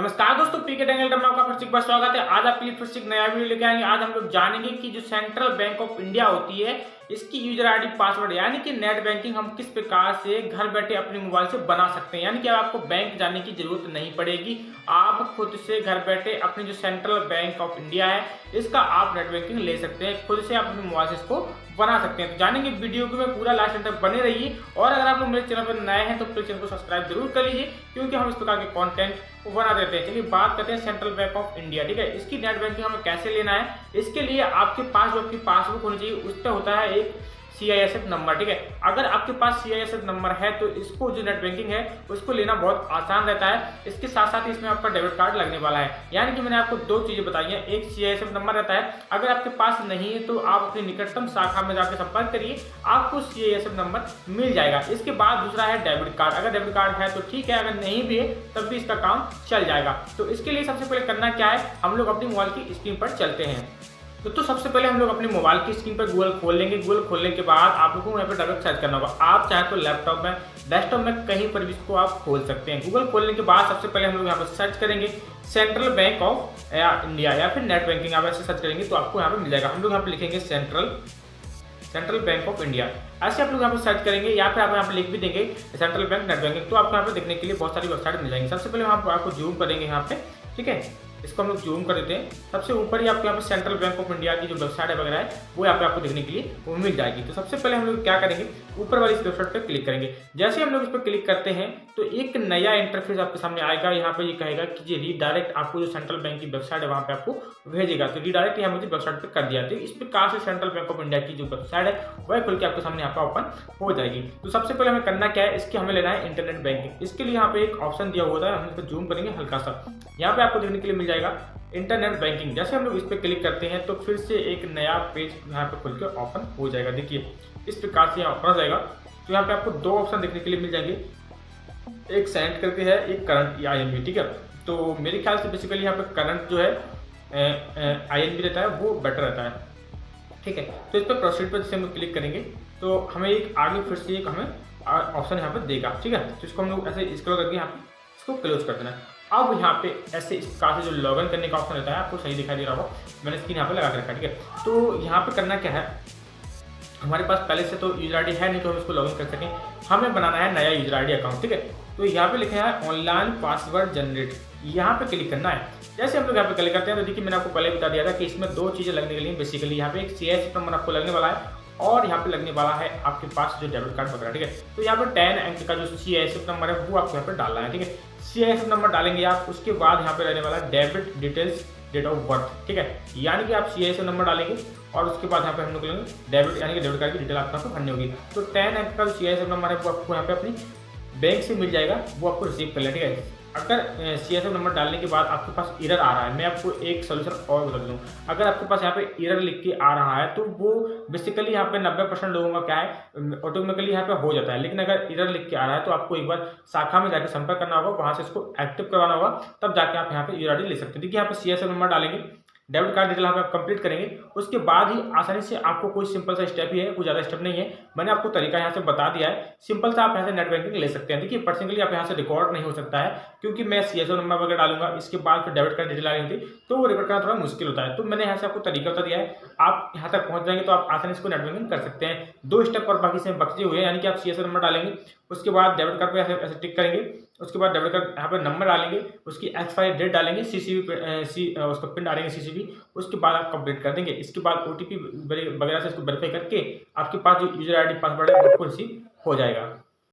नमस्कार दोस्तों, पीके टेक्निकल में आपका फिर से एक बार स्वागत है। आज आपके लिए फिर से एक नया वीडियो लेके आएंगे। आज हम लोग जानेंगे कि जो सेंट्रल बैंक ऑफ इंडिया होती है, इसकी यूजर आईडी पासवर्ड यानी कि नेट बैंकिंग हम किस प्रकार से घर बैठे अपने मोबाइल से बना सकते हैं। यानी कि आपको बैंक जाने की जरूरत नहीं पड़ेगी, आप खुद से घर बैठे अपने जो सेंट्रल बैंक ऑफ इंडिया है इसका आप नेट बैंकिंग ले सकते हैं, खुद से अपने मोबाइल से इसको बना सकते हैं। तो जानेंगे वीडियो को में पूरा लास्ट तक बने रहिए। और अगर आप लोग मेरे चैनल पर नए हैं तो प्लीज चैनल को सब्सक्राइब जरूर कर लीजिए, क्योंकि हम इस प्रकार के कंटेंट बना देते हैं। चलिए बात करते हैं सेंट्रल बैंक ऑफ इंडिया। ठीक है, इसकी नेट बैंकिंग हमें कैसे लेना है, इसके लिए आपके पास जो आपकी पासबुक होनी चाहिए उस पर होता है एक CISF नंबर। ठीक है, अगर आपके पास CISF नंबर है तो इसको जो नेट बैंकिंग है उसको लेना बहुत आसान रहता है। इसके साथ साथ इसमें आपका डेबिट कार्ड लगने वाला है। यानी कि मैंने आपको दो चीजें बताई हैं, एक CISF नंबर रहता है, अगर आपके पास नहीं है तो आप अपनी निकटतम शाखा में जाकर संपर्क करिए, आपको CISF नंबर मिल जाएगा। इसके बाद दूसरा है डेबिट कार्ड। अगर डेबिट कार्ड है तो ठीक है, अगर नहीं भी है तब भी इसका काम चल जाएगा। तो इसके लिए सबसे पहले करना क्या है, हम लोग अपनी मोबाइल की स्क्रीन पर चलते हैं। तो सबसे पहले हम लोग अपने मोबाइल की स्क्रीन पर गूगल खोल लेंगे। गूगल खोलने के बाद आप लोगों को यहाँ पर डायरेक्ट सर्च करना होगा। आप चाहे तो लैपटॉप में, डेस्कटॉप में, कहीं पर भी इसको आप खोल सकते हैं। गूगल खोलने के बाद सबसे पहले हम लोग यहाँ पर सर्च करेंगे सेंट्रल बैंक ऑफ इंडिया या फिर नेट बैंकिंग। आप ऐसे सर्च करेंगे तो आपको यहाँ पर मिल जाएगा। हम लोग यहाँ पर लिखेंगे सेंट्रल बैंक ऑफ इंडिया, ऐसे आप लोग यहाँ पर सर्च करेंगे या फिर आप यहाँ पर लिख भी देंगे सेंट्रल बैंक नेट बैंकिंग, तो आपको यहाँ पर देखने के लिए बहुत सारी वेबसाइट मिल जाएंगी। सबसे पहले हम आपको जूम करेंगे यहाँ पे। ठीक है, इसको हम लोग जूम कर देते हैं। सबसे ऊपर ही आपको यहाँ पे सेंट्रल बैंक ऑफ इंडिया की जो वेबसाइट है वगैरह है वो यहाँ पे आपको देखने के लिए वो मिल जाएगी। तो सबसे पहले हम लोग क्या करेंगे, ऊपर वाली इस वेबसाइट पे क्लिक करेंगे। जैसे हम लोग इस पर क्लिक करते हैं तो एक नया इंटरफेस आपके सामने आएगा। यहाँ पे ये कहेगा कि ये रीडायरेक्ट आपको जो सेंट्रल बैंक की वेबसाइट है वहाँ पे आपको भेजेगा। तो रीडायरेक्ट यहाँ मुझे वेबसाइट पे कर दिया। तो इस प्रकार से सेंट्रल बैंक ऑफ इंडिया की जो वेबसाइट है वह खुल के आपके सामने यहाँ पे ओपन हो जाएगी। तो सबसे पहले हमें करना क्या है, इसके हमें लेना है इंटरनेट बैंकिंग। इसके लिए यहाँ पे एक ऑप्शन दिया हुआ है, हम इस पर जूम करेंगे हल्का सा, यहाँ पे आपको देखने के लिए मिल जाएगा इंटरनेट बैंकिंग। जैसे हम लोग इस पर क्लिक करते हैं तो फिर से एक नया पेज यहाँ पे खुल के ओपन हो जाएगा। देखिए इस प्रकार से यहाँ ओपन हो जाएगा। तो यहाँ पे आपको दो ऑप्शन देखने के लिए मिल जाएंगे, एक सेंड करके है, एक करंट या INB। ठीक है, तो मेरे ख्याल से बेसिकली यहाँ पे करंट जो है INB रहता है वो बेटर रहता है। ठीक है, तो इस पर प्रोसीड पर जैसे हम लोग क्लिक करेंगे तो हमें एक आगे फिर से एक हमें ऑप्शन यहाँ पे देगा। ठीक है, तो इसको हम लोग ऐसे स्क्रॉल करके यहाँ पे इसको क्लोज कर देना है। अब यहाँ पे ऐसे इस प्रकार से जो लॉगिन करने का ऑप्शन रहता है, आपको सही दिखाई दे रहा होगा, मैंने स्क्रीन यहाँ पे लगा के रखा है। ठीक है, तो यहाँ पे करना क्या है, हमारे पास पहले से तो यूजर आईडी है नहीं तो हम इसको लॉगिन कर सकें, हमें बनाना है नया यूजर आईडी अकाउंट। ठीक है, तो यहाँ पे लिखा है ऑनलाइन पासवर्ड जनरेट, यहाँ पे क्लिक करना है। जैसे हम लोग यहाँ पे क्लिक करते हैं तो देखिए मैंने आपको पहले बता दिया था कि इसमें दो चीज़ें लगने के लिए बेसिकली यहाँ पे एक CISF नंबर आपको लगने वाला है और यहाँ पे लगने वाला है आपके पास जो डेबिट कार्ड वगैरह। ठीक है, तो यहाँ पे 10 अंक का जो CISF नंबर है वो आपको यहाँ पे डालना है। ठीक है, CISF नंबर डालेंगे आप, उसके बाद यहाँ पे रहने वाला debit details date of birth. ठीक है, यानी कि आप CISF नंबर डालेंगे और उसके बाद यहाँ पे हम लोग डेबिट यानी कि डेबिट कार्ड की डिटेल आपको भरनी होगी। तो 10 अंक का जो CISF नंबर है वो आपको यहाँ पे अपनी बैंक से मिल जाएगा, वो आपको रिसीव कर लेना। ठीक है, अगर CISF नंबर डालने के बाद आपके पास एरर आ रहा है, मैं आपको एक सोल्यूशन और बता दूँ। अगर आपके पास यहाँ पे एरर लिख के आ रहा है तो वो बेसिकली यहाँ पे 90% लोगों का क्या है ऑटोमेटिकली यहाँ पे हो जाता है, लेकिन अगर एरर लिख के आ रहा है तो आपको एक बार शाखा में जाकर संपर्क करना होगा, वहाँ से इसको एक्टिव करवाना होगा, तब जाके आप यहाँ पे यूजर आईडी ले सकते हैं। देखिए यहाँ पे CISF नंबर डालेंगे, डेबिट कार्ड डिटेल आप कंप्लीट करेंगे, उसके बाद ही आसानी से आपको कोई सिंपल सा स्टेप ही है, कोई ज़्यादा स्टेप नहीं है। मैंने आपको तरीका यहाँ से बता दिया है, सिंपल सा आप यहाँ से नेट बैंकिंग ले सकते हैं। देखिए पर्सनली आप यहाँ से रिकॉर्ड नहीं हो सकता है, क्योंकि मैं CISF नंबर वगैरह डालूंगा, इसके बाद फिर डेबिट कार्ड डिटेल आ रही होती तो वो रिकॉर्ड करना थोड़ा मुश्किल होता है। तो मैंने यहाँ से आपको तरीका बता दिया है, आप यहाँ तक पहुँच जाएंगे तो आप आसानी से नेट बैंकिंग कर सकते हैं। दो स्टेप और बाकी से बचे हुए हैं, यानी कि आप CISF नंबर डालेंगे, उसके बाद डेबिट कार्ड पे ऐसे टिक करेंगे, उसके बाद डेबिट कार्ड यहाँ पर नंबर डालेंगे, उसकी एक्सपायरी डेट डालेंगे, उसका पिन डालेंगे CCV, उसके बाद आप कंप्लीट कर देंगे। इसके बाद OTP वगैरह से इसको वेरीफाई करके आपके पास जो यूजर आईडी पासवर्ड है वो रिसीव हो जाएगा।